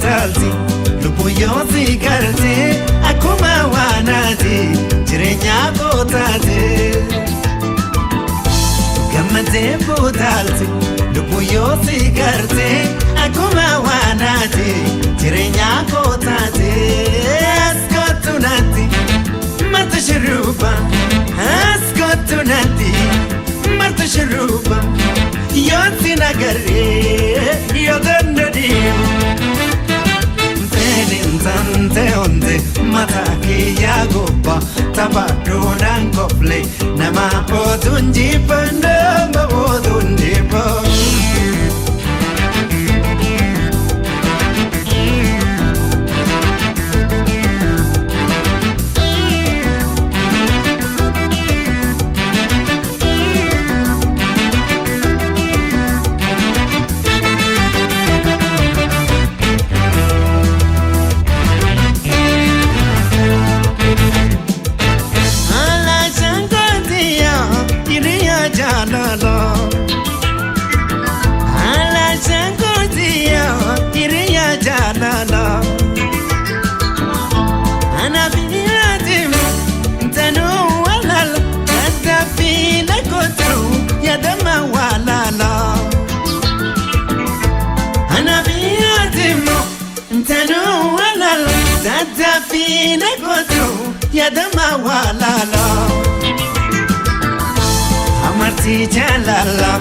buutalti lubbuu yoo si garte akkuma waanaati jireenya gootaati gammadee buutalti lubbuu yoo si garte akkuma waanaati jireenya gootaati askootu natti marta shiruuba askootu natti marta shiruuba yoo si nagaree yoo dandadiimu tante onte mataki ya gopa tabadonan kofle nama odunji pandamba odunji pa Fina kotu ya dama walala amarti jalala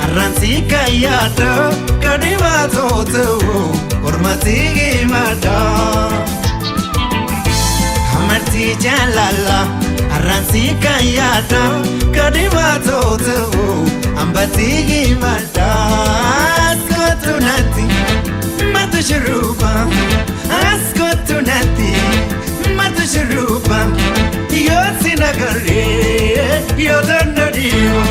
arransi kayado kadiwa totu urmati gimada amarti jalala arransi kayado kadiwa totu ambati gimada askotu nati matu shiruba askotu nati matu shiruba yoo si nagaree yoo dandadiimu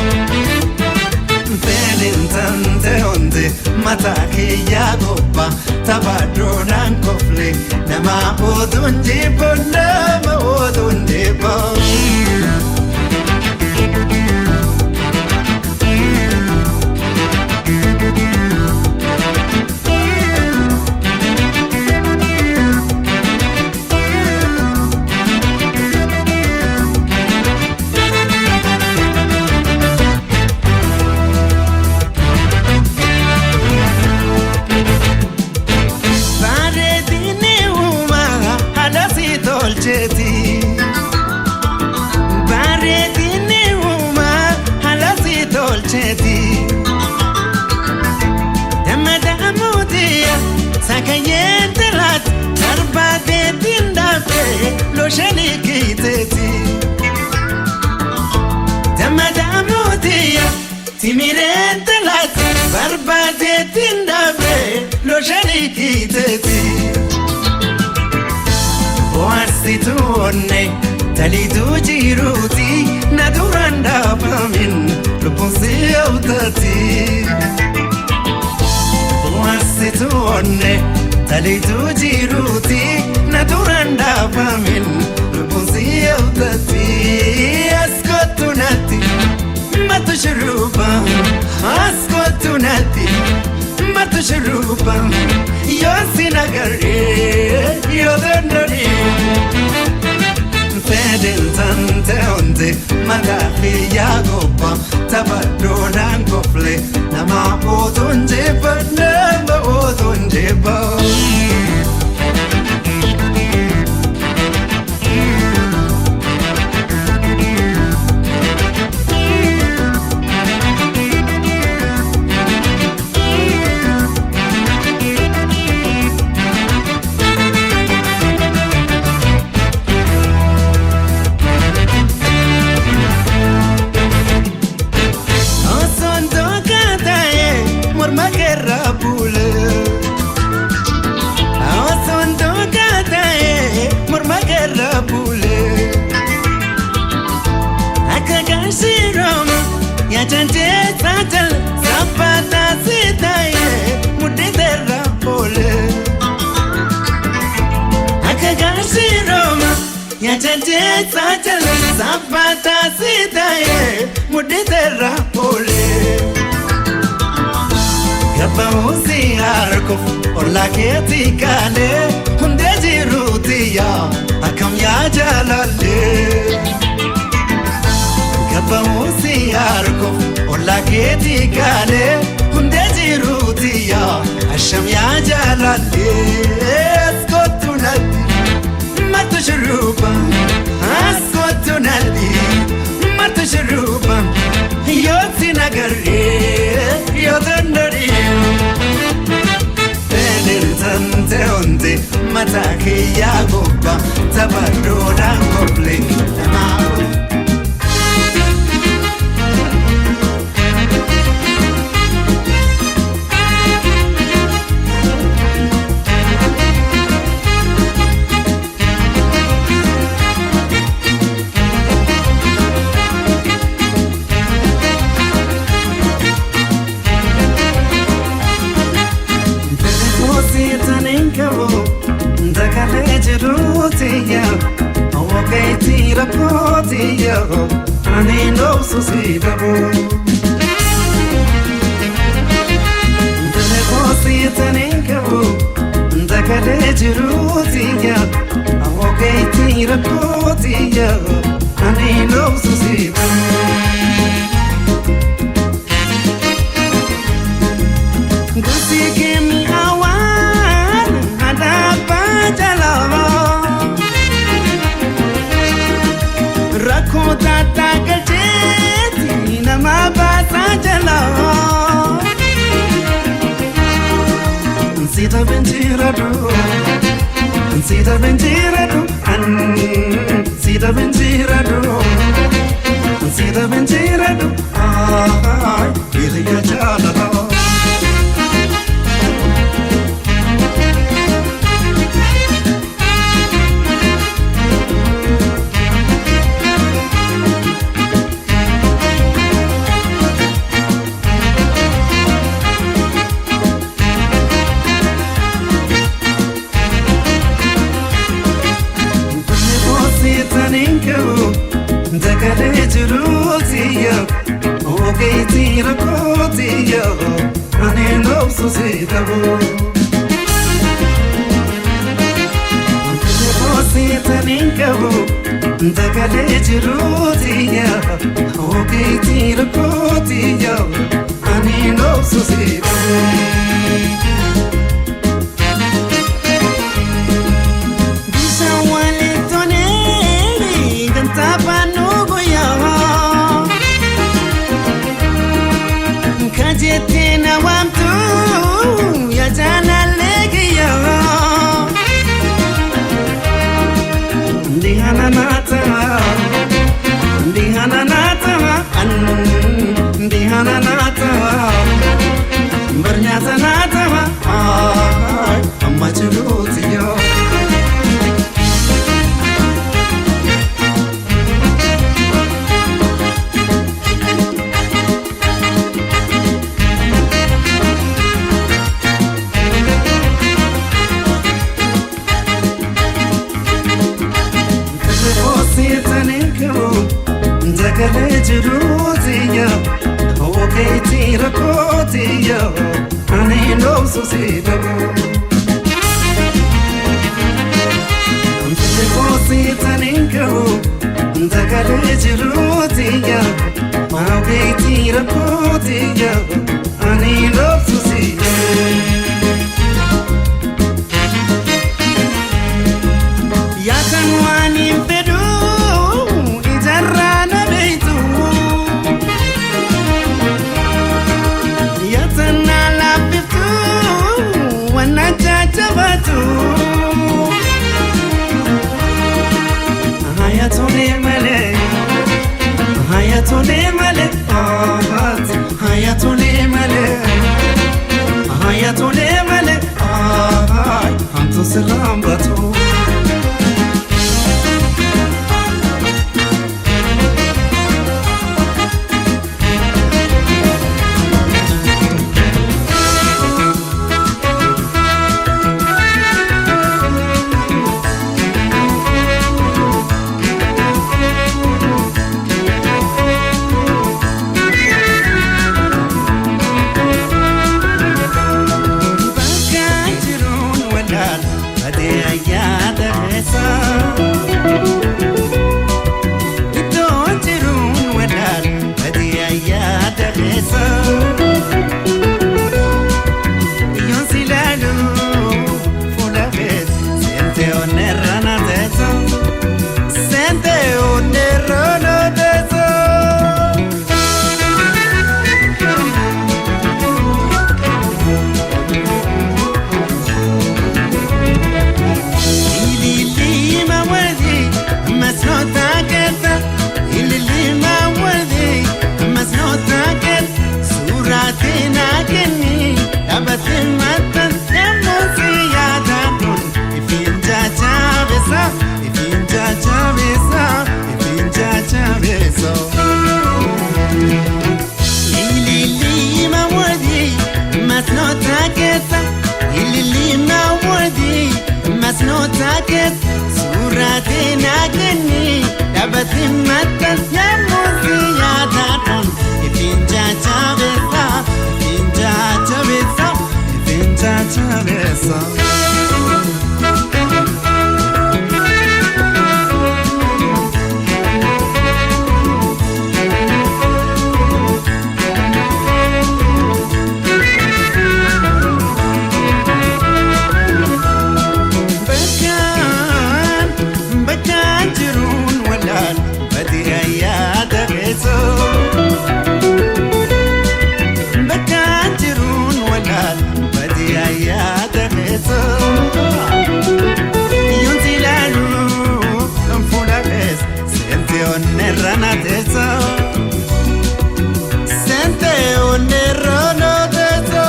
tante onte mataki ya gopa tabadonan kofle nama odunji nama odunji Timirente lat barbade tindabe lo shanikiteti Oarsi tuonne talitu jiruti naduranda pamin lupunsi autati Oarsi tuonne talitu jiruti naduranda pamin lupunsi autati askotu nati matu shiruba askotu nati matu shiruba yoo si nagaree yoo dandadiimu tante onte mataki ya gopa tabadonan kofle nama odunji nama odunji Zapata sitaye muditerra pole akagashi Roma yachante satal zapata sitaye muditerra pole gaba usi arko Ola keti kale hunde jirutiya akam ya jalale Gabamusi arko ola keti kale hunde jirutiya asham ya jalale Skotunadi matashruba Skotunadi matashruba Yoti nagari yodandari Tante onde matake ya goba tabarona koble tamao Rotiya, okay, tira rotiya, ani no susidabo. Dale posita ninkabo, dakale rotiya, okay, tira rotiya, ani no susidabo. Gusi kemi awan, ada pajala. Rakota takajeti nama basa jala Sita benjiradu Sita benjiradu Sita benjiradu Sita benjiradu Iliya jala Dakale rotiya, okay, tira rotiya, ani no susidabo. Posita ninkabo, dakale rotiya, okay, tira rotiya, ani no susidabo. Kajetina wamtu ya jana legiya Dihana nata Dihana nata Dihana nata Bernyata nata Amma chulutiyo Dakale rotiya, okay, tira rotiya, ani no susidabo. Posita ninkabo, dakale rotiya, okay, tira rotiya, ani no susidabo. Yakanwani pedu ijarana beitu Yatana la bitu wana chachabatu Hayatone male Hayatone male Hayatone male Hayatone male Hantu sirambatu dereso Yon silalu Fula vez Sente onerrana deso Sente onerrana deso Ilili mawadi Masnota keta Ilili mawadi Masnota ket Suratina keni Abatin matan Yamusi yadatun Ifinja chabesa Ifinja chabesa Ifinja chabesa Ilili mawadi Masnota keta Ilili mawadi Masnota ket Suratina keni Abatin matan Yamusi yadatun Ifinja chabesa Ifinja chabesa Ifinja chabesa Bekan jirun walal Badiya ya dereso Bekan jirun walal Badiya ya dereso Yon zilalu Fula vez Sente onerrana deso Sente onerrana deso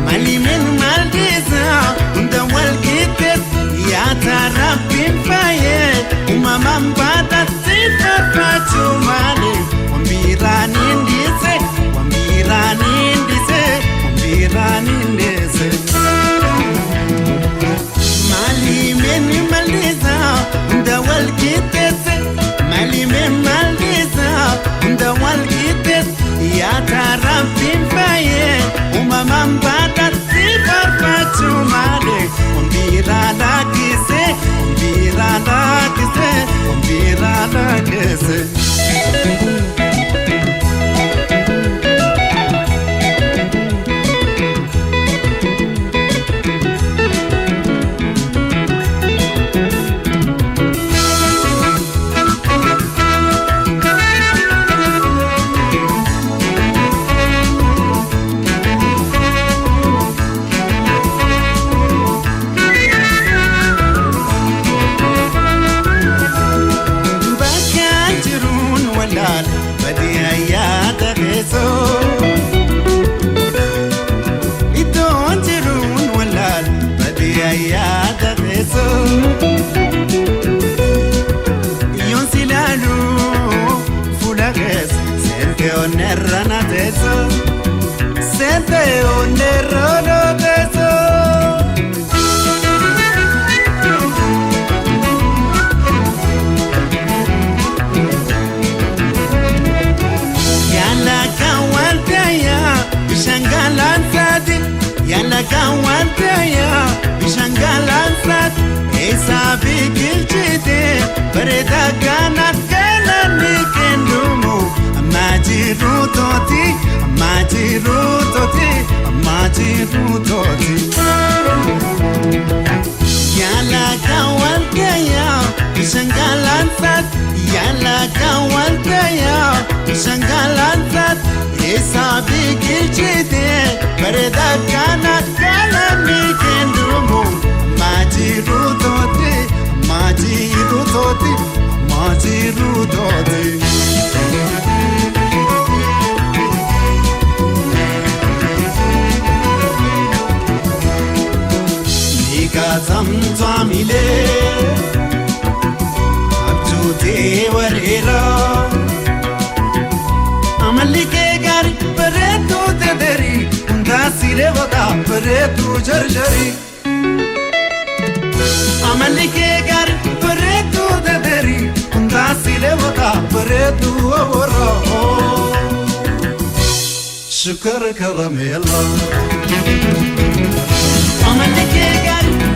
Malimin maldiza Undawal kitet Ya tarabin faye Umamam batat Sita pachumani Wambiran indise Wambiran indise Wambiran indise Malimin maldiza Undawal kitet Malimin maldiza Undawal kitet Ya tarabin faye Umamam batat Sifar pachumani Wambirana kise Wambirana kise Wambirana kise Bekan jirun walal Badiya ya dereso Idon jirun walal Badiya ya dereso Yon silalu Fula vez Sente onerrana deso Sente onerrana deso Yala kawantaya Bishangalan sadi Yala kawantaya Bishangalan sadi Esa bigilchite Bereda ganat galani kendumu Amajiru toti Amajiru toti Amajiru toti Yala kawantaya Bishangalan sadi Yala kawantaya Bishangalan sadi Esa bigilchite Bereda ganat galani kendumu Amajiru toti Amajiru toti Amajiru toti Nika zamzamile Abjute warera Amalike gari Paretu tederi Undasile vada Paretu jarjari Amalike gari Paretu tederi Undasile vada Paretu avora شكر كراميلا عملك يا قلب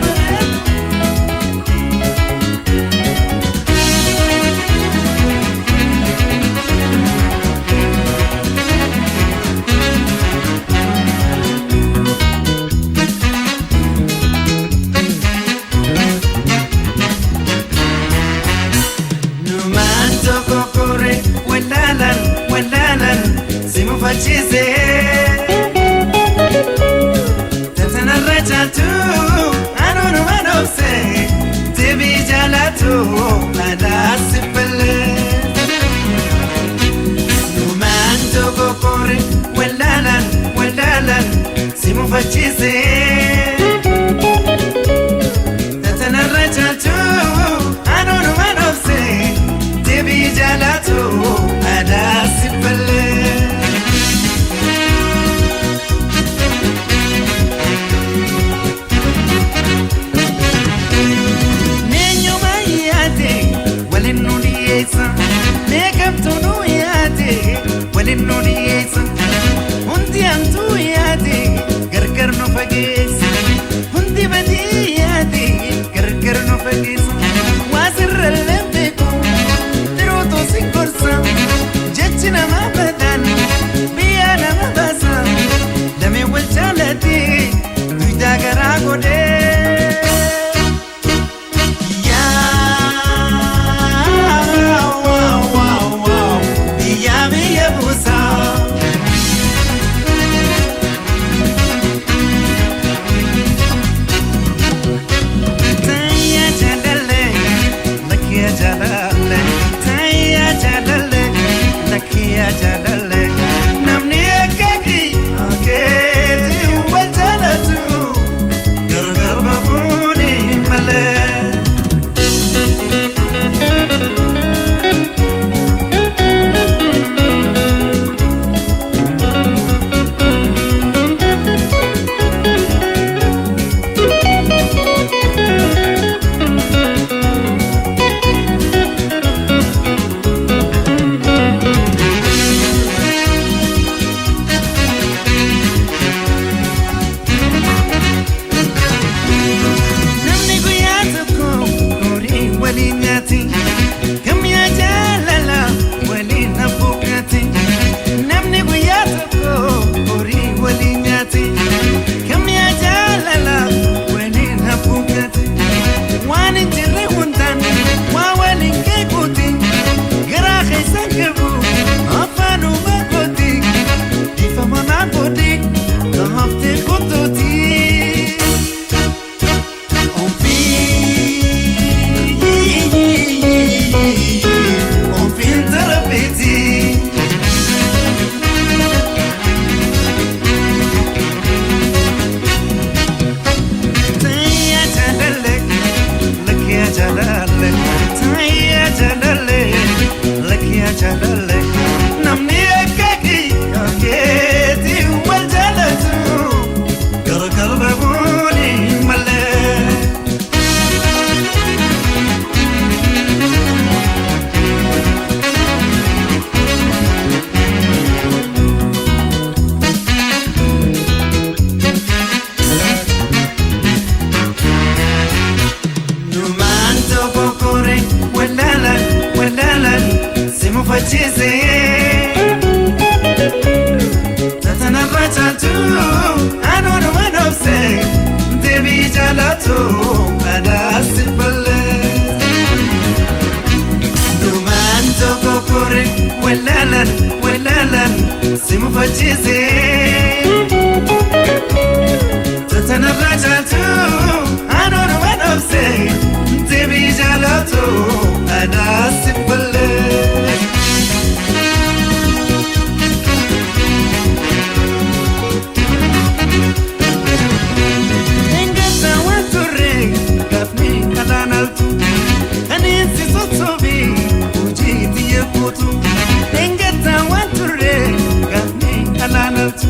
Facise Tantana rajatu Anonu manose Tebi jalatu Ada sipele Numanto kokore Walalan Simu facise Tantana rajatu Anonu manose Tebi jalatu Ada sipele Hundi antu yaade gargar no fagees Hundi badi yaade gargar no fagees Wasirra lembeko Tiroto sinkorsa Jechina mabadan Biyana mabasa Dame walchalati Tuida garagode Facise Tatana rajatu Anonu manose Debi jalatu Ada sipale Numanto kokore Walalan Simu facise Tatana rajatu Anonu manose Debi jalatu Ada sipale Engeta wanture gafni alanatu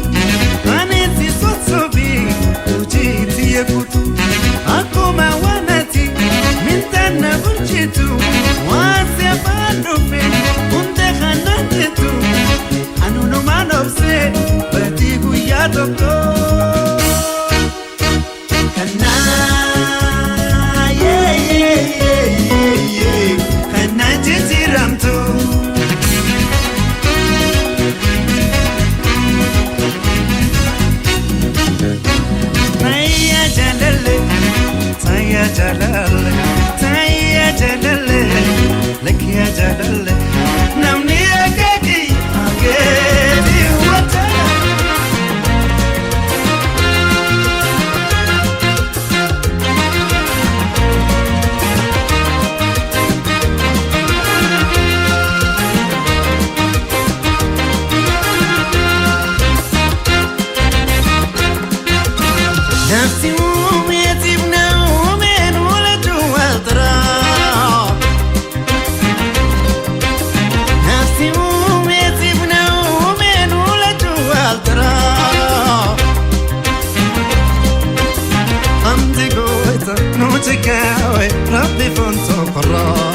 jalal tayya jalal lek ya jalal namni agadi agadi wata nafsi ربي فانتو قرا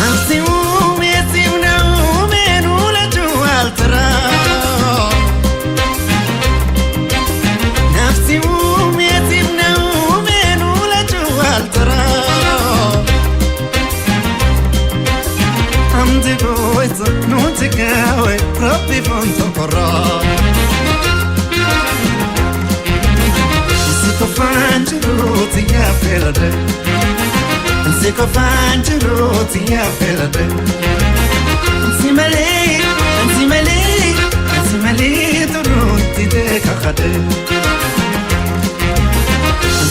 نفسي وميتي ونومين ولا جوال ترى نفسي وميتي ونومين ولا جوال ترى عمدي بويتا نوتك قوي ربي فانتو قرا Fangeruti ya felade Siko fangeruti ya felade Simale turuti de kakade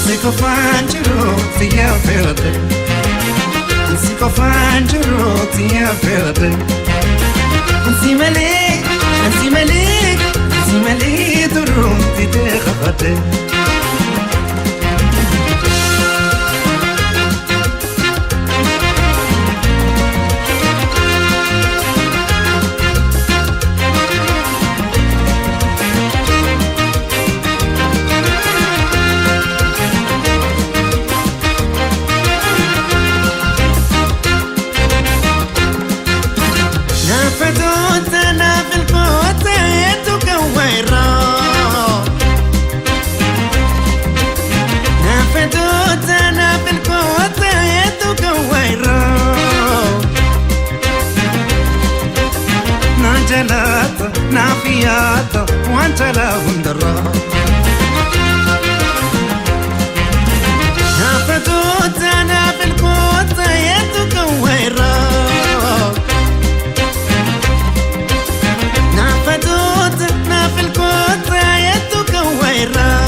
Siko fangeruti ya felade Siko fangeruti ya felade Simale turuti de kakade نافياتا وانت لا وندرا نافتوت انا في الكوت يدك ويرا نافتوت انا في الكوت يدك ويرا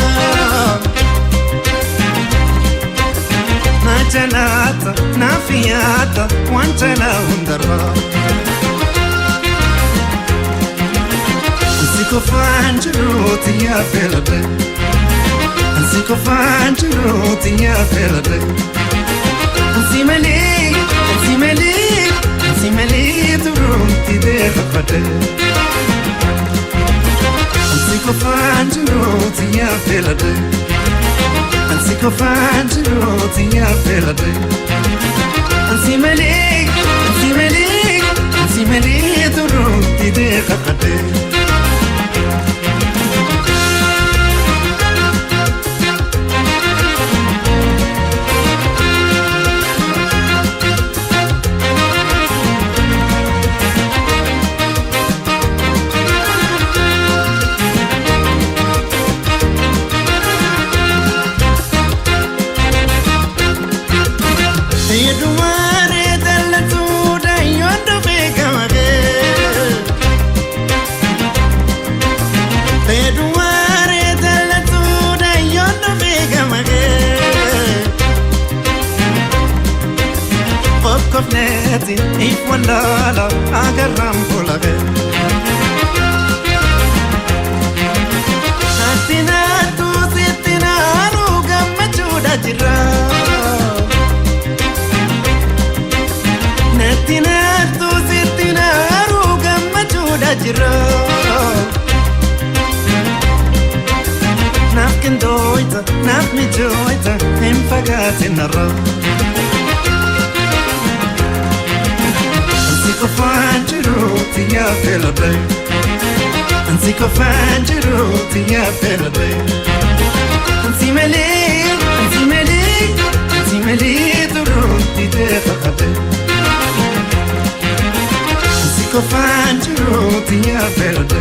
ناجلاتا نافياتا وانت لا وندرا Siko fangeruti ya felade Siko fangeruti ya felade Simali turuti de kakade Siko fangeruti ya felade Siko fangeruti ya felade Simali turuti de kakade Kofneti if wallala agaram polage Atina tu sitina ruga machuda jira Netina tu sitina ruga machuda jira Nafkin doita naf mi joita em pagatin arra Siko fangeruti ya felade Siko fangeruti ya felade Simali turuti de kakade Siko fangeruti ya felade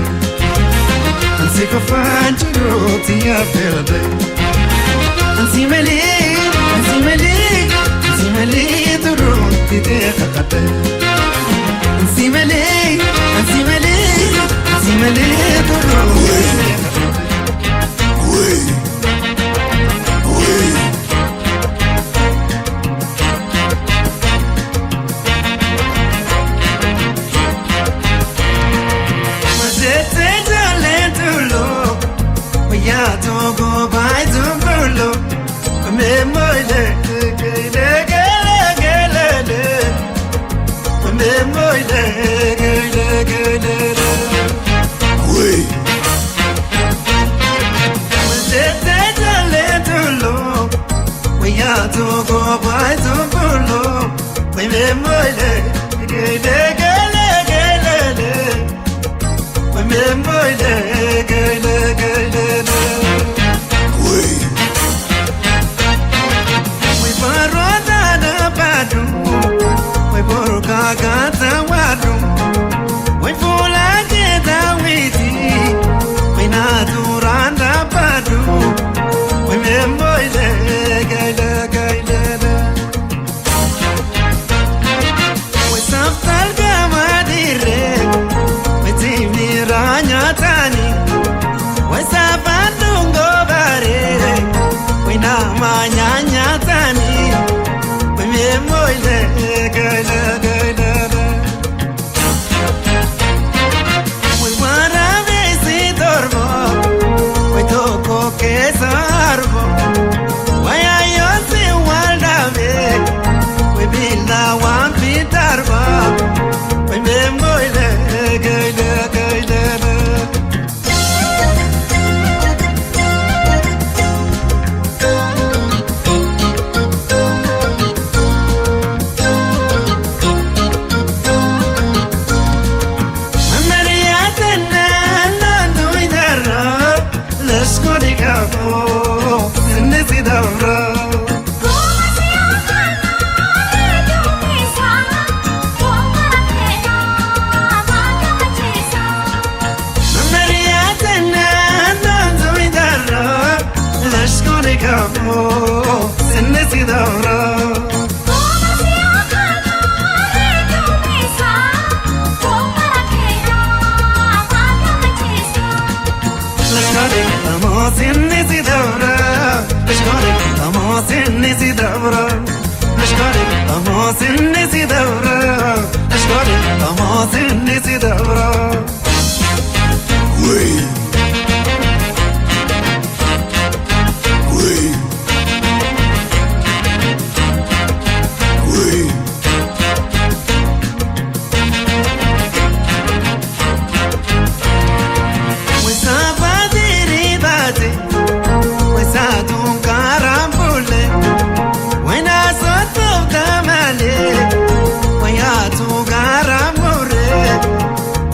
kafan chiroti ya perde Ansimeli duroti de khakate Ansimeli duroti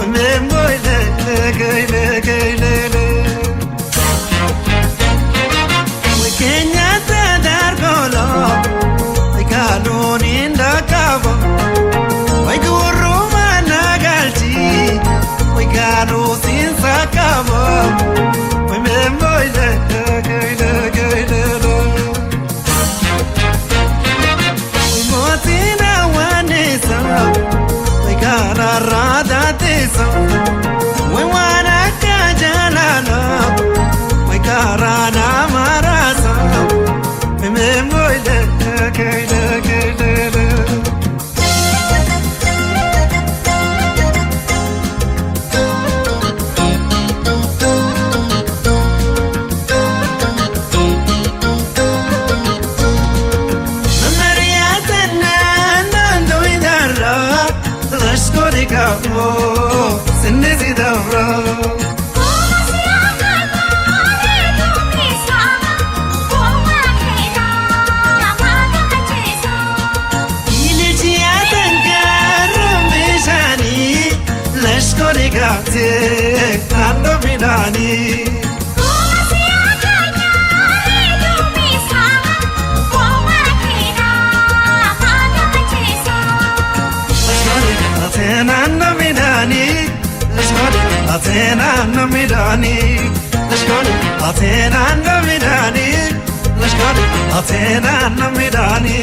Remember Atena no midani Lashkod Atena no midani Lashkod Atena no midani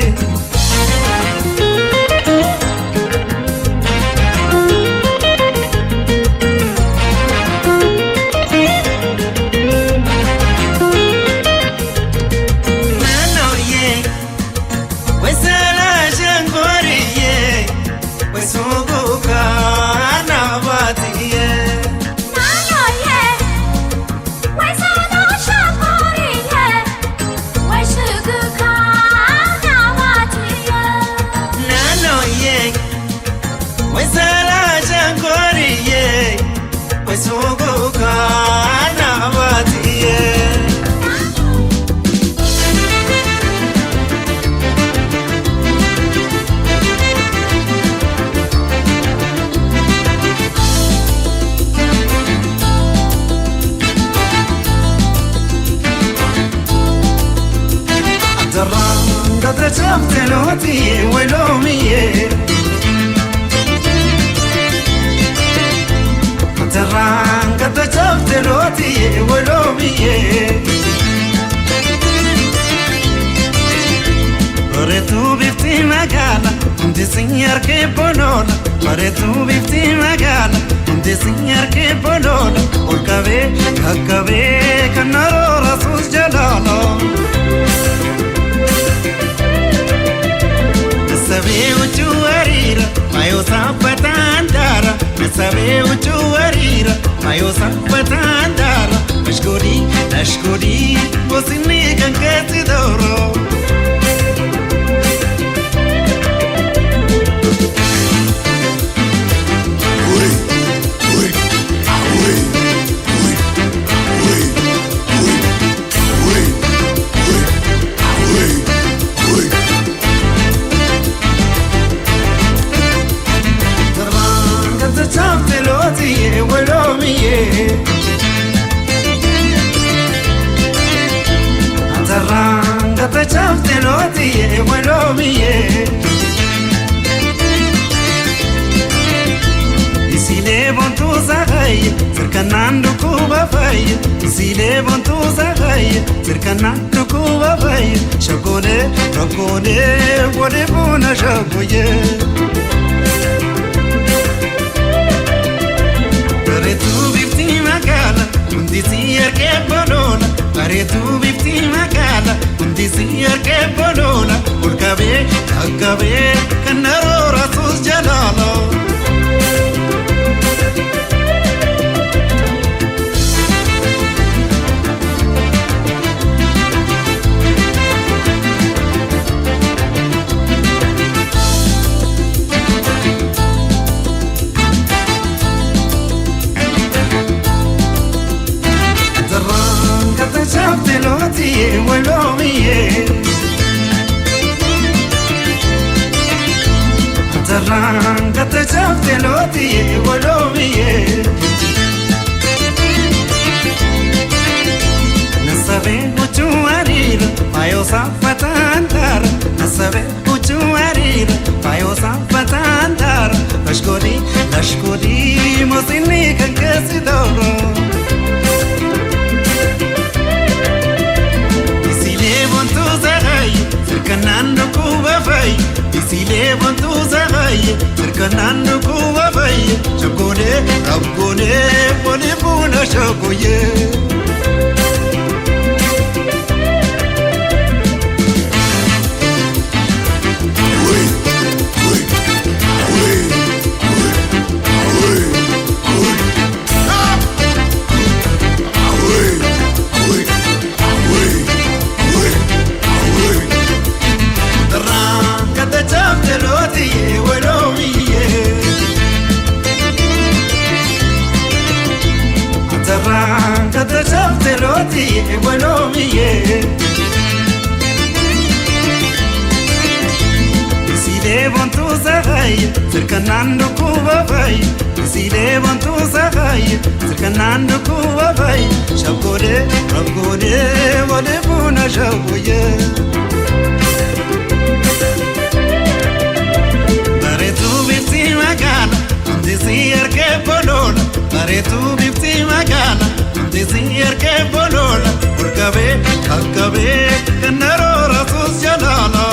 Tafteloti welomiye Taranga tafteloti welomiye Retu bifti magala Unti signor che bonola Retu bifti magala Unti signor che bonola Olkave kakave Kannaro rasus jalala Sabeu chuarira, mayo sapatandara. Sabeu chuarira, mayo sapatandara. Nashkodi, bosini kankati doro. Isile bontu zagay, circanando Cuba fay. Isile bontu zagay, circanando Cuba fay. Shakone, wale bona shakoye. Retu bifti magala, undi sier che bolona. Retu bifti magala, undi sier che bolona. Urkabe, akabe, kannaro rasus jalala. Taranga te chafteloti wolomiye Nasabe muchu arira Payo sapatandara Nasabe muchu arira Payo sapatandara Lashkodi Mosini kankasi doro Isile bontu zagay Circanando Cuba fay Isile bontu zagay Circanando Cuba fay Shakone, Rabgone, Pone puna shakoye Circanando Cuba fay, Isile bontu zagay, Circanando Cuba fay, Shakone, Rabgone, wale bona shakoye. Retu bifti magala, undi sier che bolona. bareetu bifti magaala hundisi ergee boloola urgabee kakkabee ganna rooratus jalaala.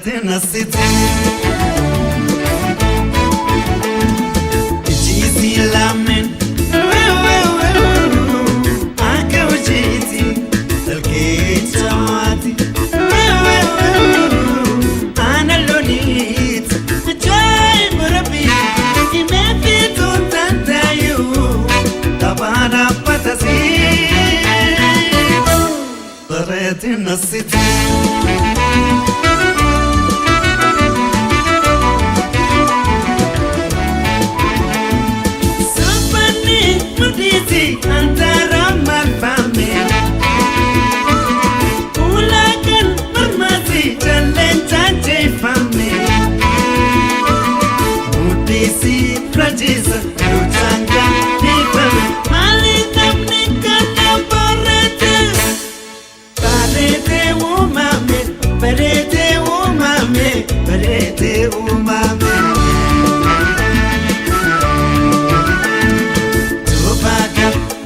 بريتنا الستي جيتي لمن عكا وجيتي الكيت جمعتي أنا اللونيت جاي بربي ما في تنتايو طبعا بتسي بريتنا الستي أنت رمى الفمي ولكن مرمتي جلن تنجي فمي وديسي رجيزة لوتانجا نفمي مالي نمني كنا بريتي ومامي بريتي ومامي بريتي ومامي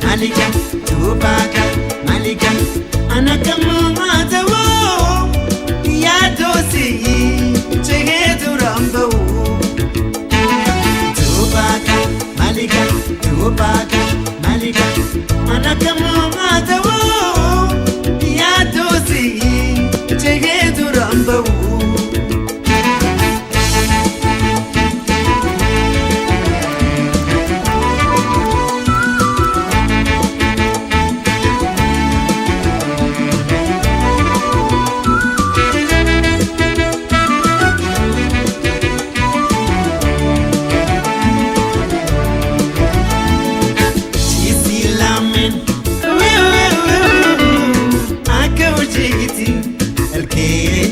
Malika, Tubaka, Malika, Anakama Matawo, Yadosi, Chegetu Rambo. Tubaka, Malika, Tubaka, Malika, Anakama Matawo, Yadosi, Chegetu Rambo.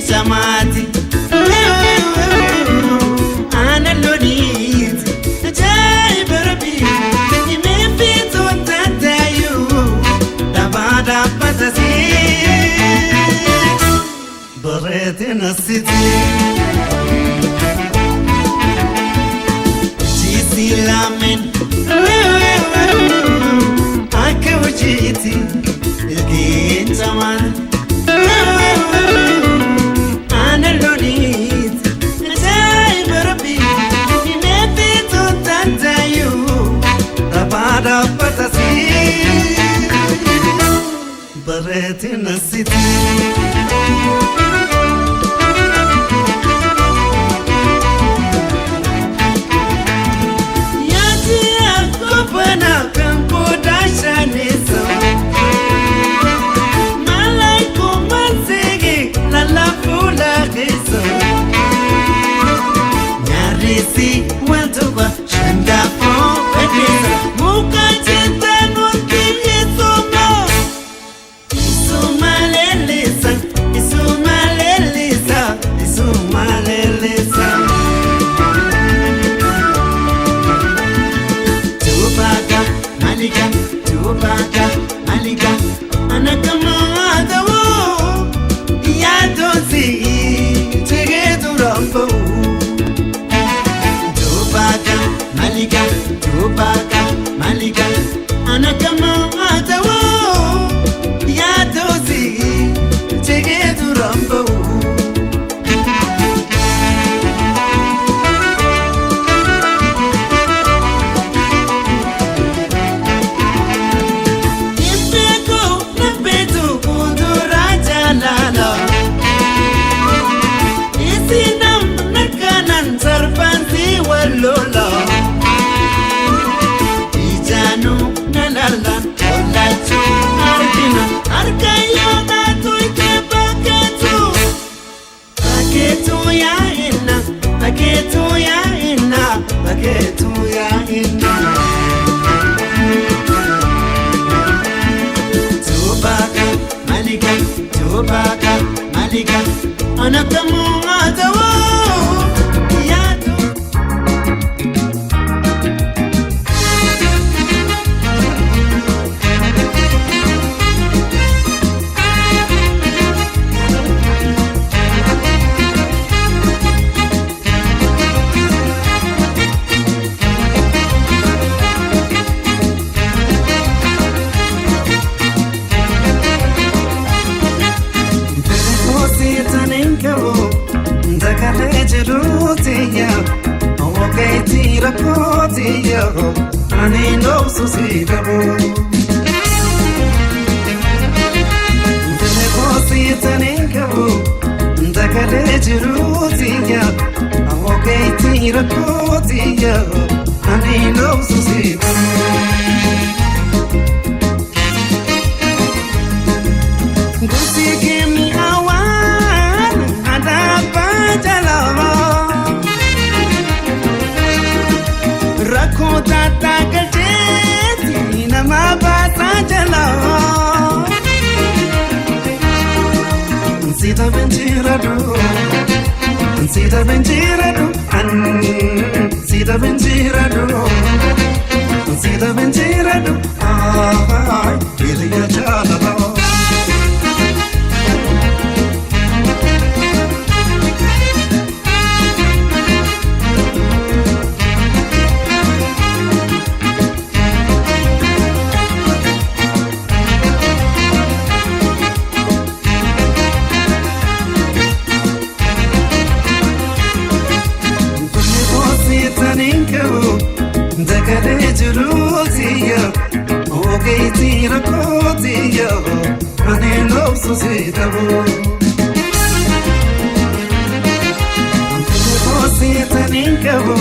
سماتي أنا اللونيت جاي بربي ما في تنتايو دبا بتسي بريتنا الستي جيسي لامن أكا وجيتي الكين زمان أنا اللونيت جاي بربي ما في تنتايو دبا بتسي بريتنا الستي Tubaka, Malika, Anakama Matawo, Yadosi, Chegetu Rambo. Impeko Nabetu Kuduraja Lala Isinam Nakanan Sarpansi Walola Tubaka, Malika, Anakamu Matawo, Yadu. jiruutiya Ogeetii rakkootiya Ani noobsu si dhabu Telefoosiitanii qabu Dagalee jiruutiya Ogeetii rakkootiya Ani noobsu si dhabu Gusi kemi awan Adaba jalava Rakho tata gajeti Nama basa jalava Sita benjiradu Sita benjiradu Sita benjiradu Sita benjiradu Iliya jalava Dagalee jiruutiya Ogeetii rakkootiya Ani noobsu si dhabu Telefoosiitanii qabu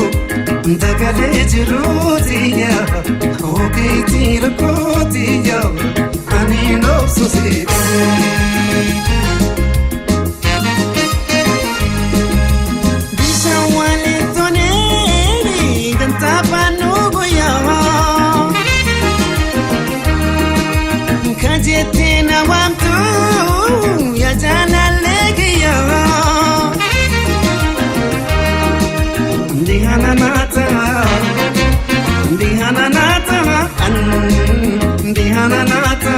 Dagalee jiruutiya Ogeetii rakkootiya Ani noobsu si dhabu Bishaan waliin Tapanu goyawa Kajetina wamtu Ya jana legiyawa Dihana nata Dihana nata Dihana nata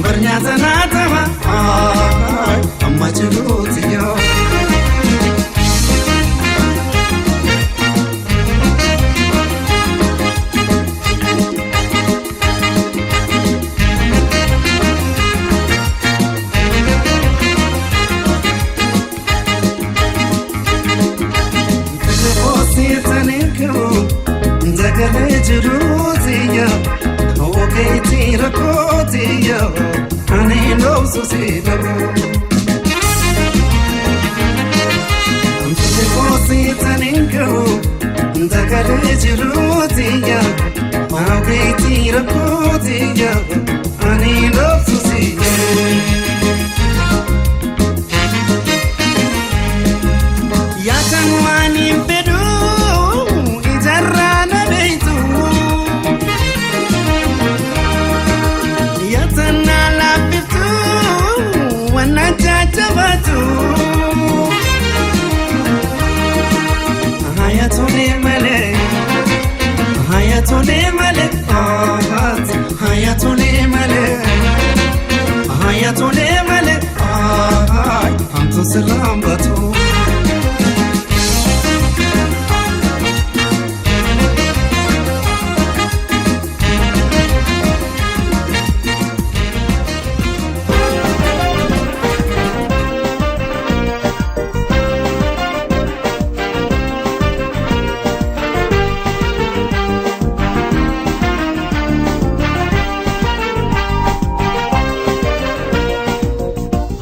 Bernyata nata Amma jirutiya Dagalee jiruutiya Ogeetii rakkootiya Ani noobsu si dhabu Telefoosiitanii qabu Dagalee jiruutiya Ogeetii rakkootiya Ani noobsu si dhabu Yaataan waan hin fedhu Ijarraa na beeytu Yaataan na laaffiftu Waan na jajjabatu Hayatolee malee Hayatolee malee Hayatolee malee Hayatolee malee Hamtu sirraan batu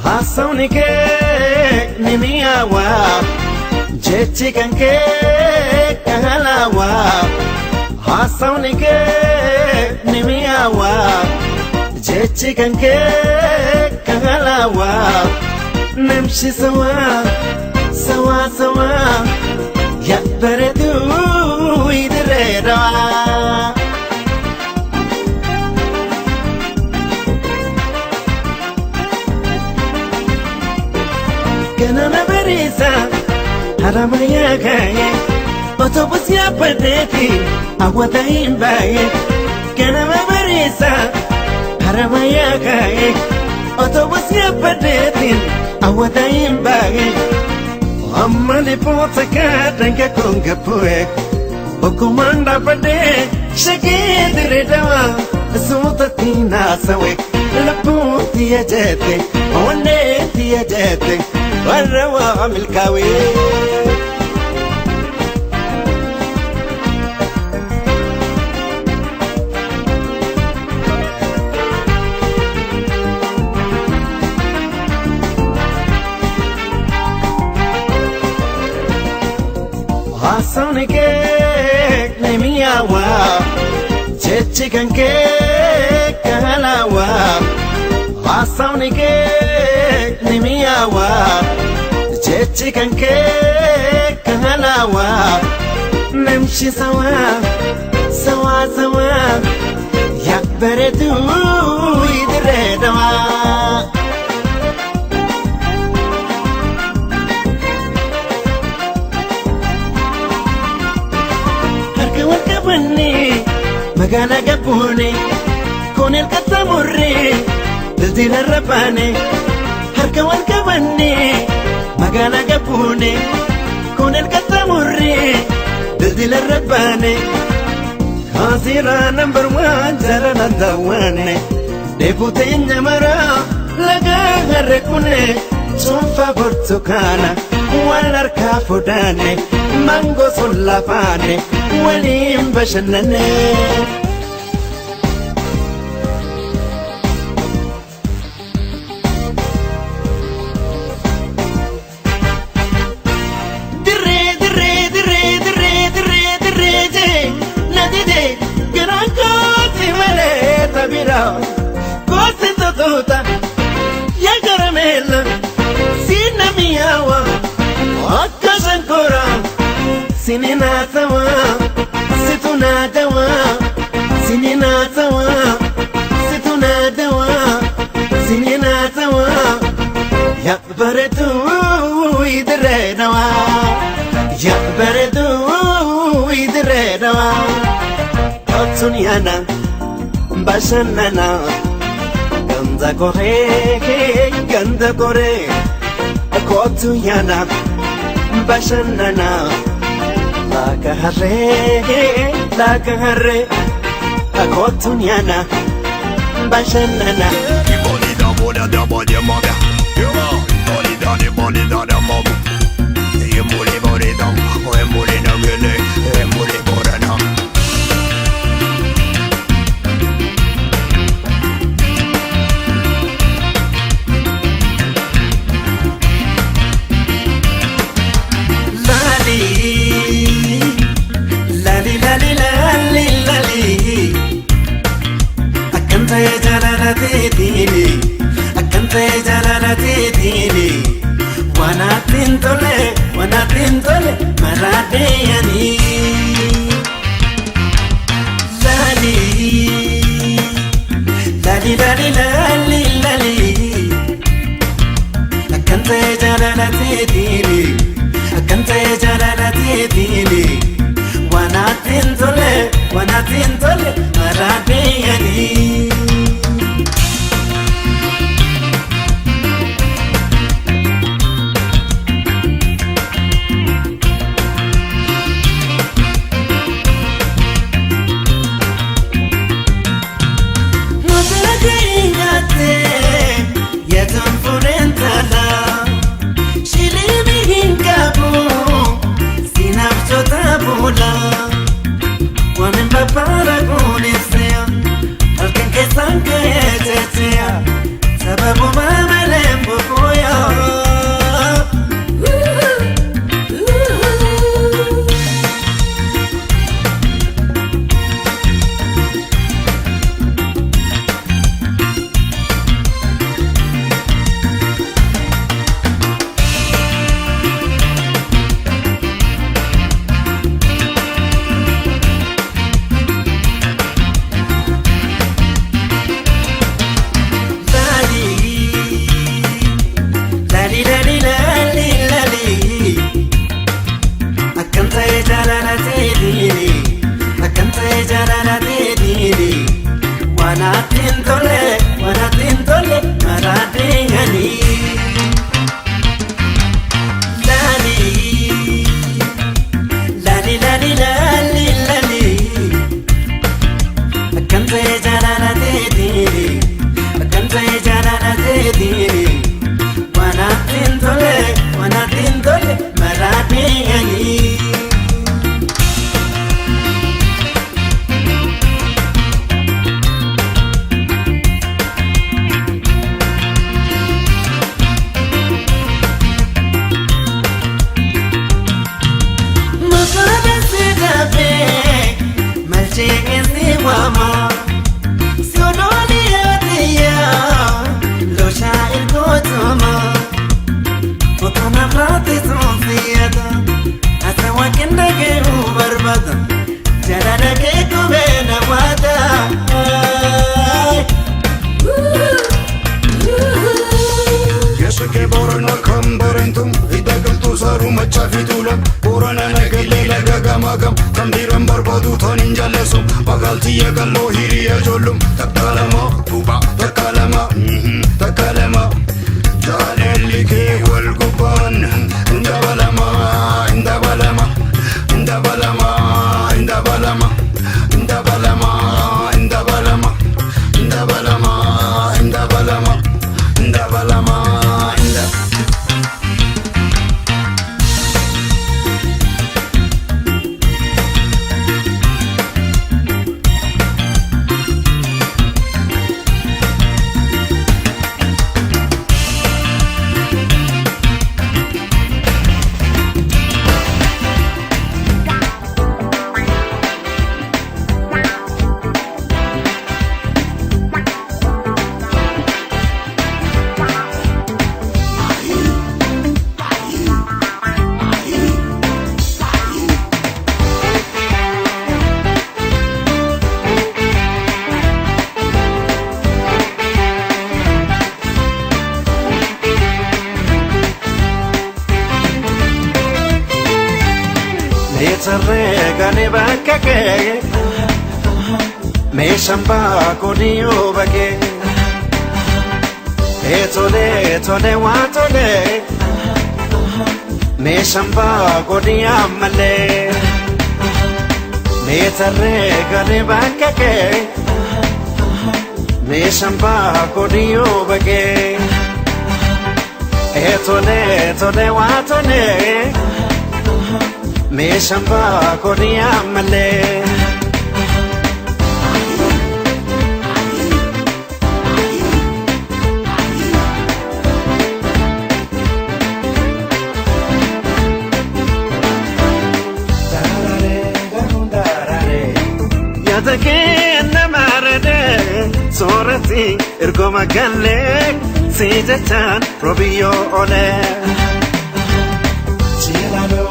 Haasawni kee ni mi'aawaa jechi kan kee kahalaawaa Haasawni kee ni mi'aawaa jechi kan kee kahalaawaa Namshi sawaa sawaa sawaa yaa bareeduu idireedhaa Ganana barisa Haramaya kaye Otobus ya padeti Awata imbaye Ganana barisa Haramaya kaye Otobus ya padeti Awata imbaye Amma li pota katanga konga poe Okumanda pade Shakidri dawa Suta tina sawe La puti ajete Oneti kiyya jette warra waa milkaawee. Sonike nemiyawa chechikanke kalawa Sonike nemiyawa chechikanke kalawa Nemshi sawa sawa sawa yakberetu idredawa Magana gabune con el catamurri desde la rapane harka wal kabane magana gabune con el catamurri desde la rapane hazira number 1 jarana dawane depute nyamara laga harkune sonfa portokana walar kafudane mango solafane walim bashanane ya caramela sina miawa akasankora sinina tawa situna dawa sinina tawa situna dawa sinina tawa ya baretu idredawa ya baretu idredawa otsuniana bashanana ganda kore kotu yana bashanana laka harre kotu yana bashanana Iboli da boda da body mama Iboli da da mama Iboli da Iboli da gele Iboli borana Akante jalalati dini wanatin tole marade yani lali akante jalalati dini wanatin tole marade yani para Barentum idaqaltu saru machafitulam Borana nagale lagagam Tamdiram barbadu tanin jalasum Bagalti yagallo hiriya jolum Takalama tuba takalama Jalelli ke wal guban Sarregane bakake me shamba kodiyo bake etole watole me shamba kodiya male me sarregane bakake me shamba kodiyo bake etole watole Me shamba kodiya male Darare Yadake namarade Sorati irgoma galle Sijatan probiyo ole Chilalo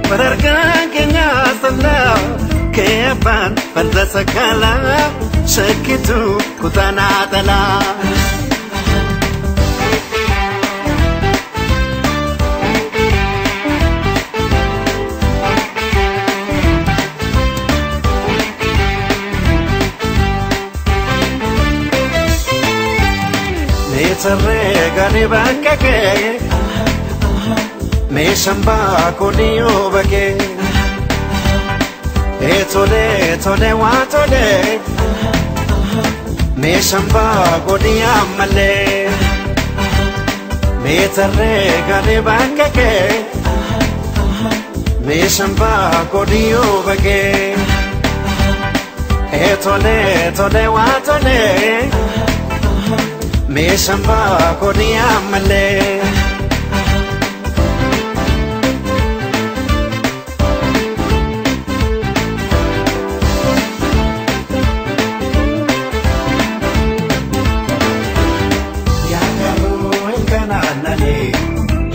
Perarkan kenya salah Kepan pada segala Sekitu ku tanah telah Ni cerregane bakake Me shamba kodiyo bake etole watole Me shamba kodiya male Me tarregane bakake Me shamba kodiyo bake etole watole Me shamba kodiya male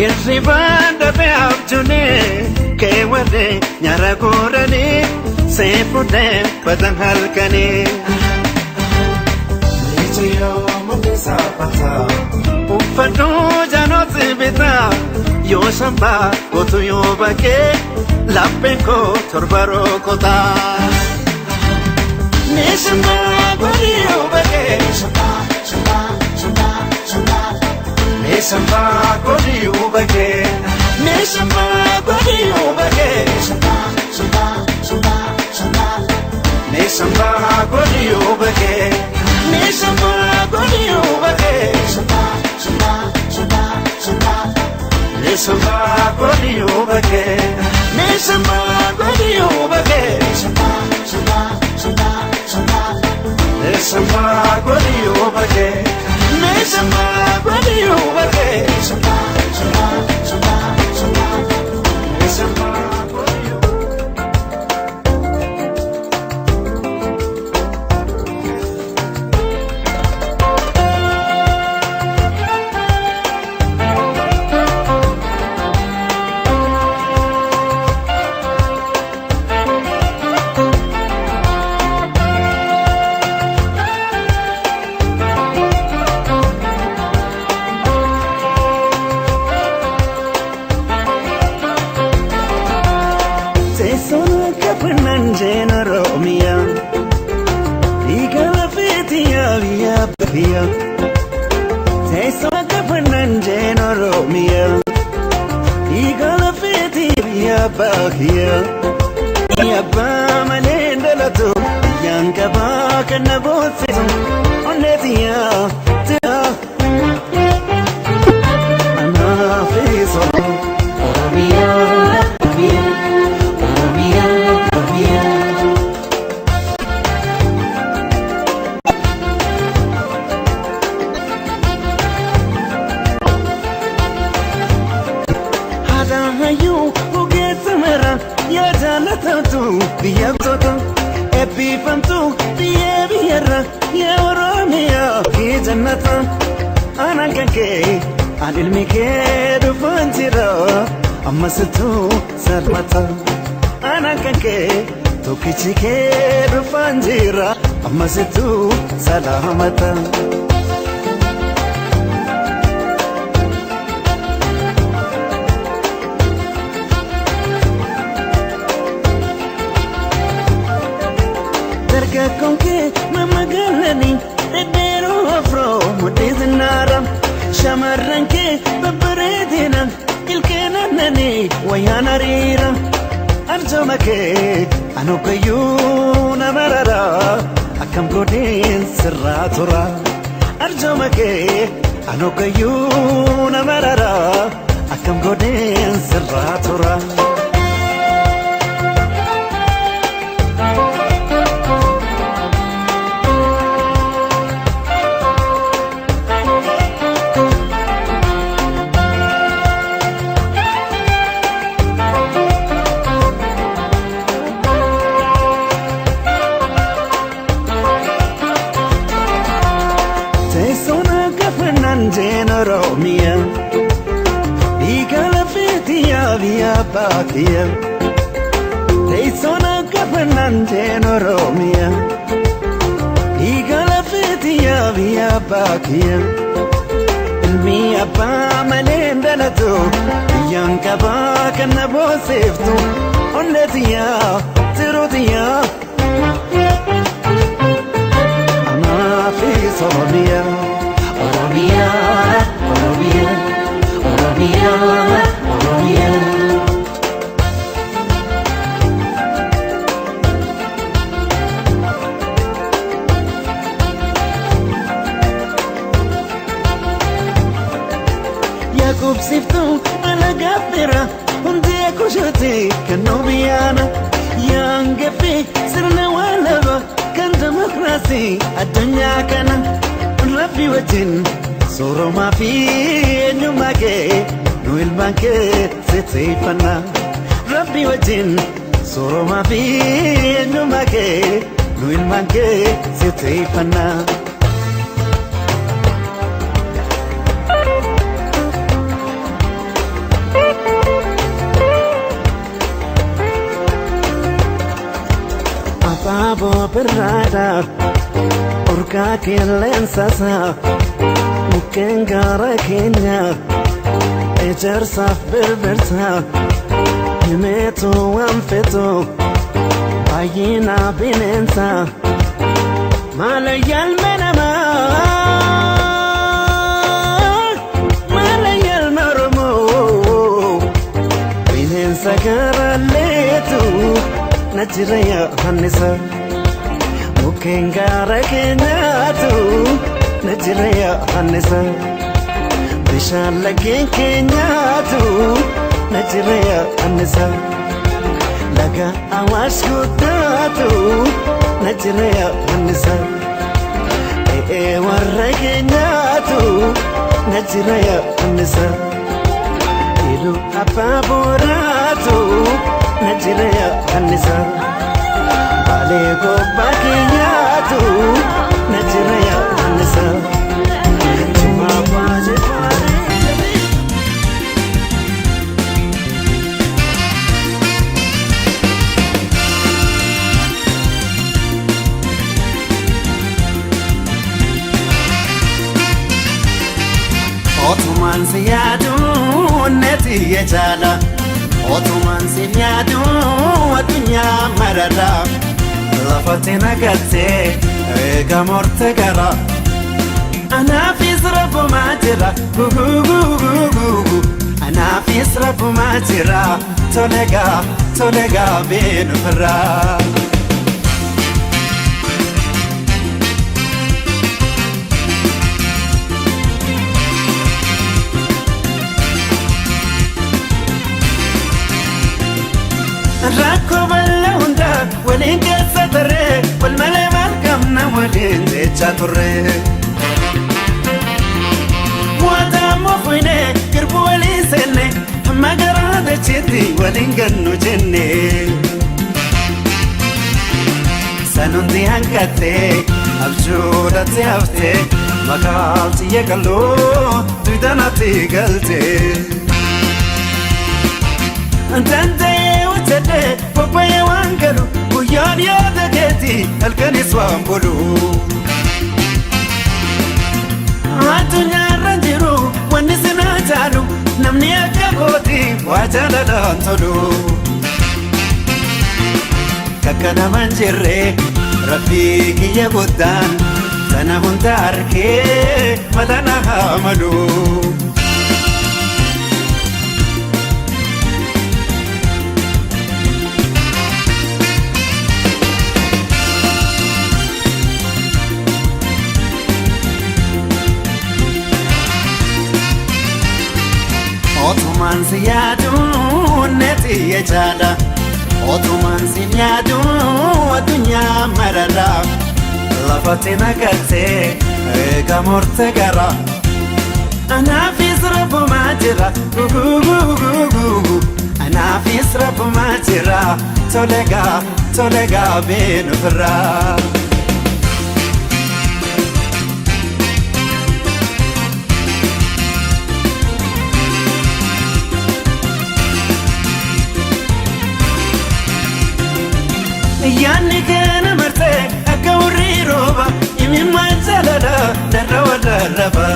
Yesribanda beabjune kewade nyara gorani sefude badan halkani Nichiyo mundi sapata Ufadu janot bita Yo shamba gotu yo bake Lapeko torbaro kota Nishamba gori yo bake Shamba Nishamba gori yo bake Nishamba gori yo bake Nishamba gori yo bake Nishamba gori yo bake Nishamba gori yo bake Nishamba gori yo bake Nishamba gori yo bake Nishamba gori yo bake Nishamba gori yo bakia ya ba malenda la tu yang ka ba kana bote onetia ta ana fiso Oromia Oromia Oromia Oromia hayu ugetamera ya jalatu biyabto epifamtu biyabira ya Oromia ki jannata ana kanke adilmike dufanjira amasitu sarmata ana kanke tokichike dufanjira amasitu salamata Konke mamagalani edero afro mutiznara shamarranke babredina ilkenanani wayanarira arjomake anukayuna marara akam godin sirratura arjomake anukayuna marara akam godin sirratura Oromia igala fitia via bakia teisona kafanante Oromia igala fitia via bakia mia pa malenda la tu yanka ba kana boseftu onnetia tirotia ana fi Oromia Oromia, Oromia, Oromia, Oromia. Yakub siftu ala gafira, undi akushati kanubiana. Yang fi sirna walaba kan demokrasi adunya kana. Rabbi wajin soro ma fi nyumake no ilmanke sitifana Rabbi wajin soro ma fi nyumake no ilmanke sitifana Apabo perrada Urka kilensasa Mukengara Kenya Ejersaf berberta Himeto amfeto Ayina binensa Malayal menama Malayal maromo Binensa karaletu Najiraya hanisa Mukengara Kenyatu Najiraya hanisa Bishalake Kenyatu Najiraya hanisa Laga awash kutatu Najiraya hanisa warra Kenyatu Najiraya hanisa Ilu apaboratu Najiraya hanisa Balego bakiyatu Najiraya hanisa Chuma waje Otuman siyadu neti yechala Otuman siyadu adunya marada Lafatina gatte ega morte gara Ana fi zrafu majira Ana Anaafis rabbumaa jira tolegaa beenu firraa. Rakkoo bal'aa hundaa waliin keessa turre wal malee maal qabna waliin jechaa turre. Waantammoo fuune girbuu waliin seenne hamma garaa dacheetti waliin gannu jenne. Sanuuti hanqattee abjuudhaatti haftee makaalti yeekaloo duudanaatti galtee. Antantee uffate bobba'ee waan galu guyyaan yaada keetti halkanis waan bulu. Addunyaarra jiru wanni sinaa jaalu namni akka kooti waa jaalalaan tolu. Kakka naman jirre rabbii kiyya guddaan sana hunda harkee mata na haa malu. Otumaan si yaaduun neeti yechaadha. Otumaan si yaaduun addunyaa marara. Lafatti naqattee eega murte gara. Anaafis rabbumaa jira anaafis rabbumaa jira tolegaa beenu firraa. Yaanni keena martee akka warri rooba imimmaan jaalala darra wallarraba.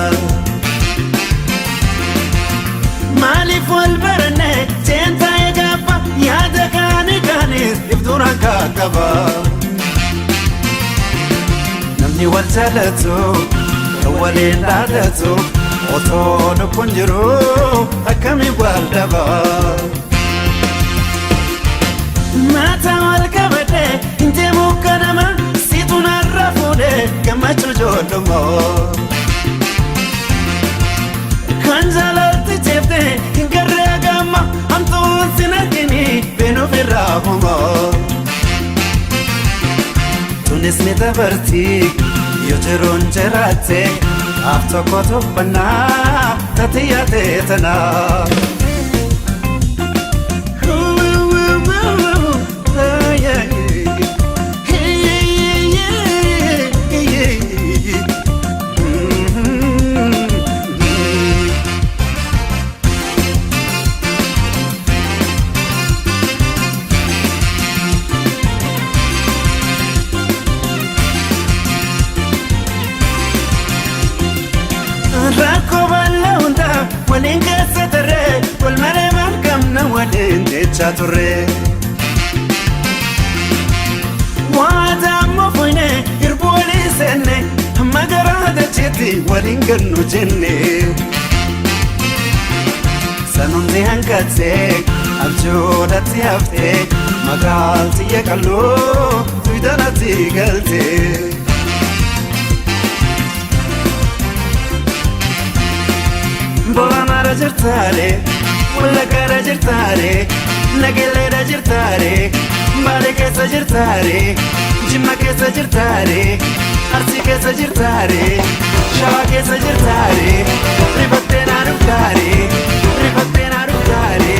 Maaliif wal baranne seentaa'ee gaafa yaada kaanis ibtuuraan kaakaba. Namni wal jaalatu kan waliin dhaadatu otoo lubbuun jiru akkamiin wal dhaba. Mata wal qabadhee hintee muka nama siitu narra fuudhee gammachuu ijoollumoo. Kan jaalatti jeeftee hin garree gamma hamtuun sin argini beenuuf irraa humoo. Tunis ni dabartii yoo jiruun jiraatte af tokko tuffannaa tati yaadee tanaa. Rakkoo bal'aa hundaa waliin keessa turre wal malee maal qabna waliin jechaa turre. Waantammoo fuune girbuu waliin seenne hamma garaa dacheetti waliin gannu jenne. Sanuuti hanqattee abjuudhaatti haftee makaalti yeekaloo duudanaatti galtee. Boonara jirtaare, wallaggaara jirtaare, nageelleedha jirtaare, Baalee keessa jirtaare, Jimma keessa jirtaare, Arsii keessa jirtaare, Shawaa keessa jirtaare, rifattee naa dhugdaare, rifattee naa dhugdaare.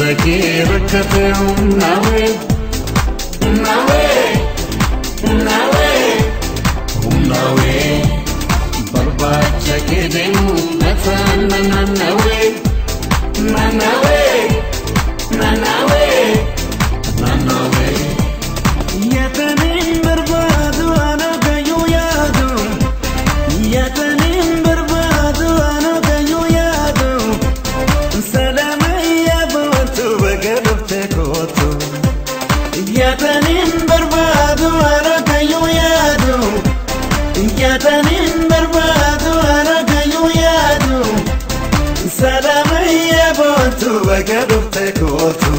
يبكي ركبه ناوي ناوي ناوي ناوي برباد شكيدين مثلا ناوي ناوي ناوي ناوي يا تنين برباد وانا قيو يادو يا تنين برباد وانا قيو يادو سلام يا بوتو بقلبتك وتو يا تنين برباد وانا قيو يادو يا تنين برباد وانا قيو يادو سلام يا بوتو بقلبتك وتو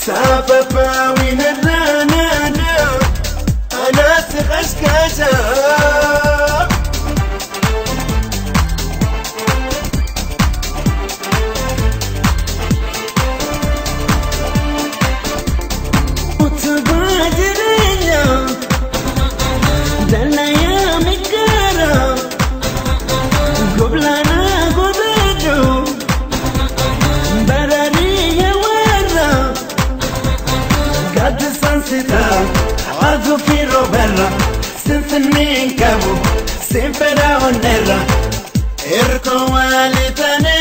سابا وين الرانا أنا سخشكشا وتبادرينيا دلنا يا مكارا قبلنا قبلو براري ورا قد سانسيتا عزو في روبرا سنسنين كابو سنفرا ونرا إركو والتاني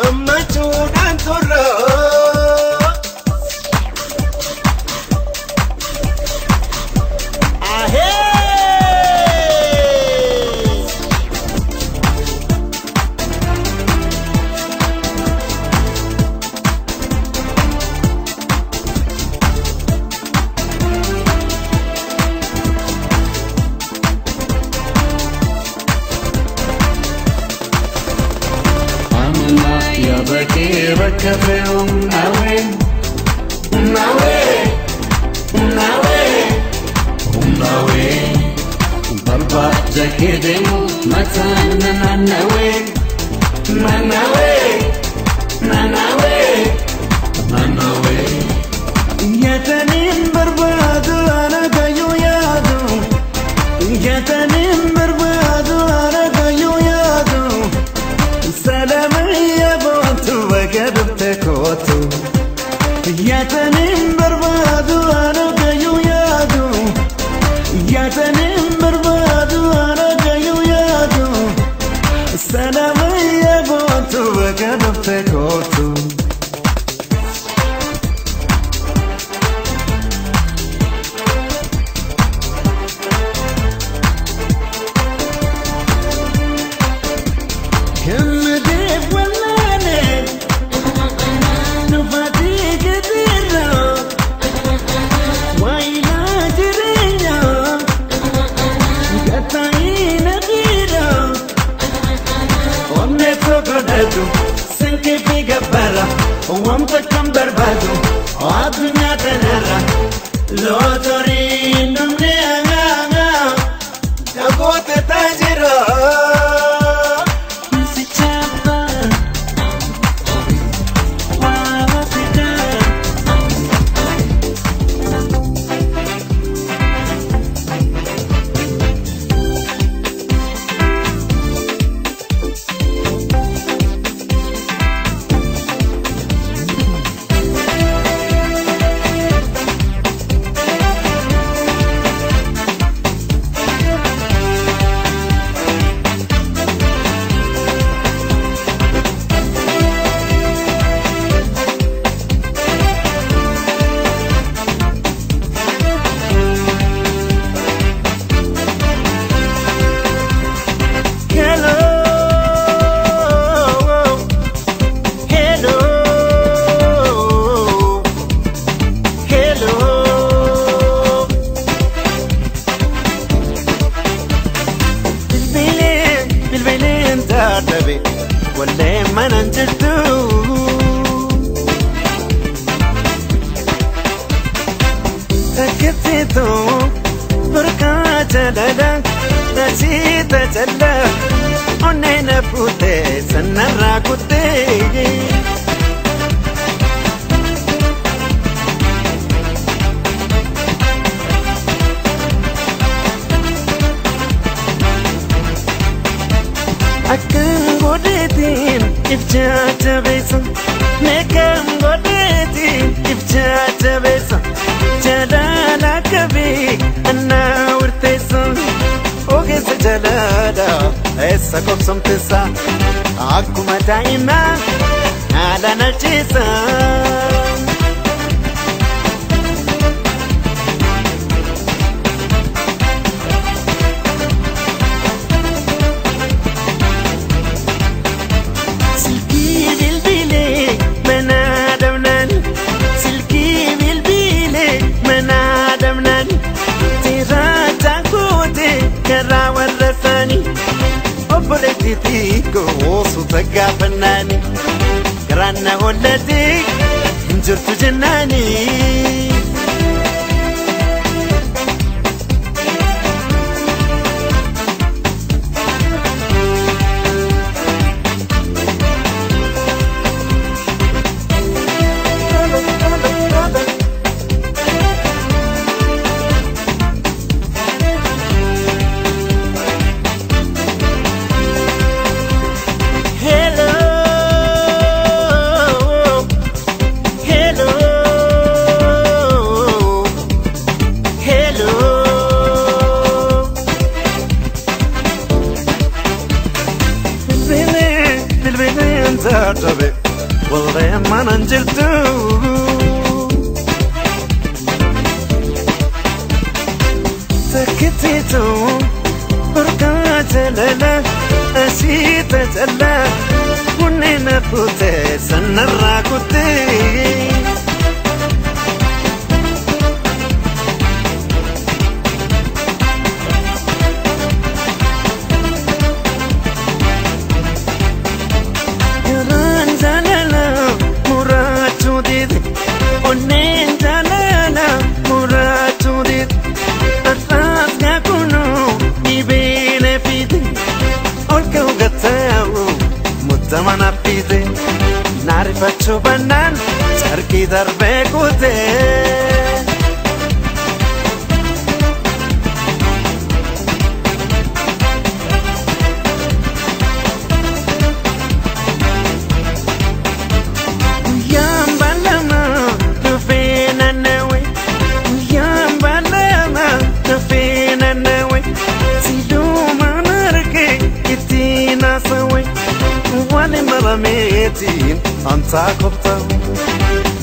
أما تودان ترى يبكي ركبه ناوي ناوي ناوي ناوي برباد جكيدين مثلا ناوي ناوي ناوي ناوي يا تنين برباد انا قيو يادو يا تنين برباد انا قيو يادو سلام يا بوتو بقلبتك وتو يا تنين برباد وانا قيو يادو يا تنين برباد وانا قيو يادو سلام يا بوتو بقلبتك وتو سنكي في قبرة وامتكم بربادو وعدنا تنرى لو ترين دمني أغاغا تقوت تاجرة dadhabe wallee manan jirtu takkisitu burqaa jalala taasiita jala onneen fuutee sanarraa kuttee Akkan godheetiin ibjaa jabeessa meeqaan godheetiin ibjaa jabeessa jalaala qabee annaa urteessa ogeessa jalaala eessa qobsomteessa akkuma daa'imaa haala nalcheessa. Obboleettiitii goosu tagaafannani garaana holladee hin jirtu jennaani. Dadhabe wallee manan jirtu takkisitu burqaa jalala asiita jala onneen fuutee sanarraa kuttee onneen jaalala muraachuu dide arraas gaakunuu dhibeele fiite ol ka'u gatta'u muddama naffiite naarifachuu bannaan carqii darbee kuutee. Wani malameetiin antaa kopta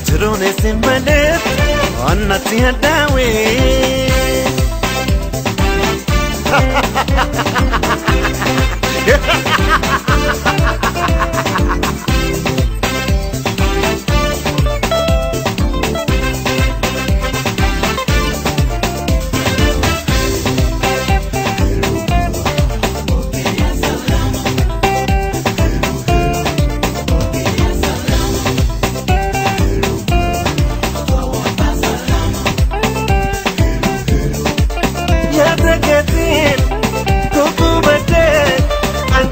jiruun isin maleet onnatti hadhaawee.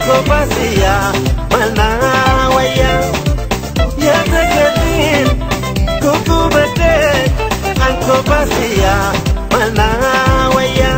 Kopasia manawaya ya teketin kukubete ankopasia manawaya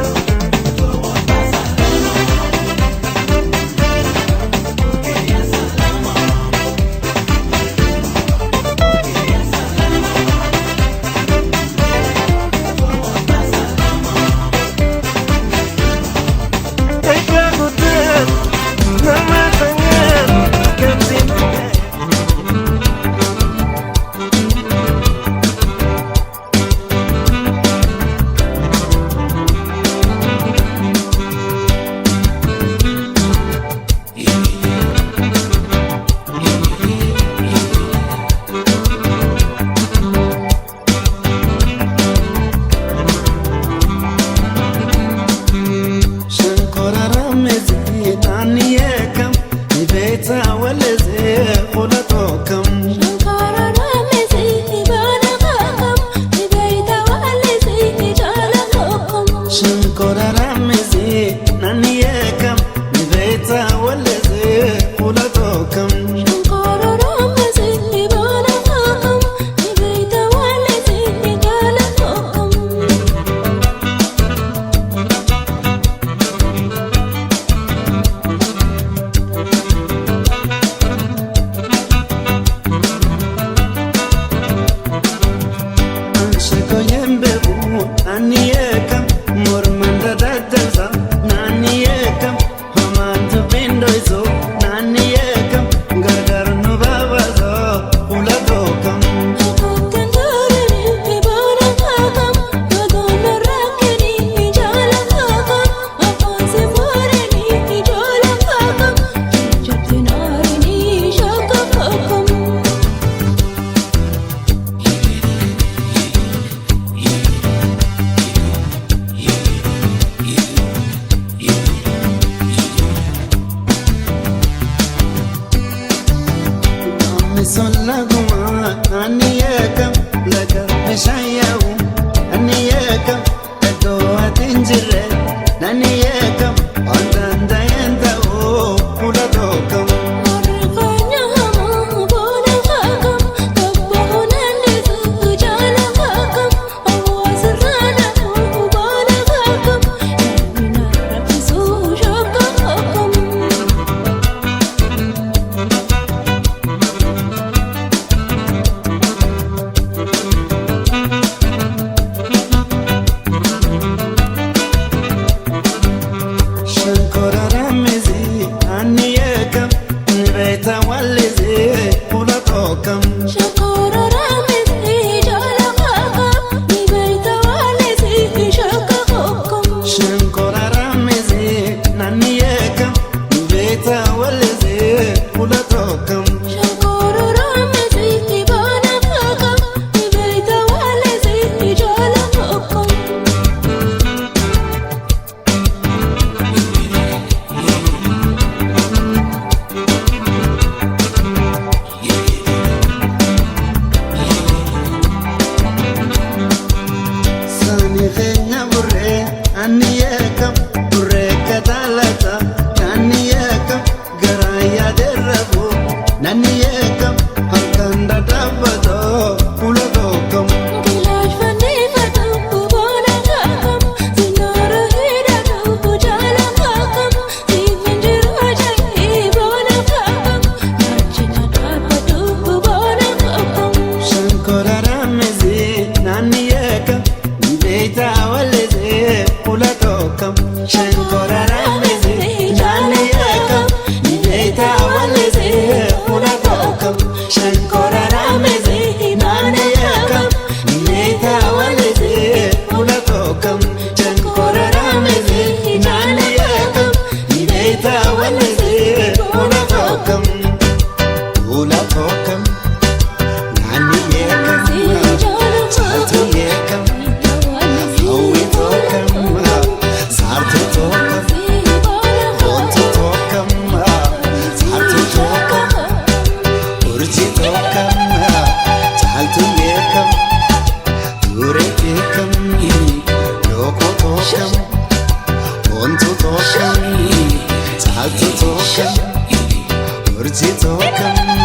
waleze Kulatokam Shankara Ramezi Naniyekam Nibeita waleze Kulatokam Aniyekam Murmanda Dadza Naniyekam Hamantu Bindoizo Naniyekam Gargar Nubawazo Kulatokam Solaguma Aniyekam Laga Vishayawu Aniyekam Edo Atinjire Naniyekam Ondandayenda O Kulatokam Shankara Ramezi Aniyekam Nibeita waleze Kulatokam Shankara Ramezi Naniyekam Nibeita waleze Kulatokam Aniyekam Burre Katalata Naniyekam Garaya Derabu Naniyekam Halkanda Dabado Kulatokam Shankara Ramezi Naniyekam Nibeita waleze Kulatokam Shankara Ramezi Naniyekam Nibeita waleze Kulatokam Shankara Ramezi Naniyekam Nibeita waleze Kulatokam Shankara Ramezi Naniyekam Nibeita waleze Kulatokam Kulatokam Naniyekam Chaltuyekam Urjitokam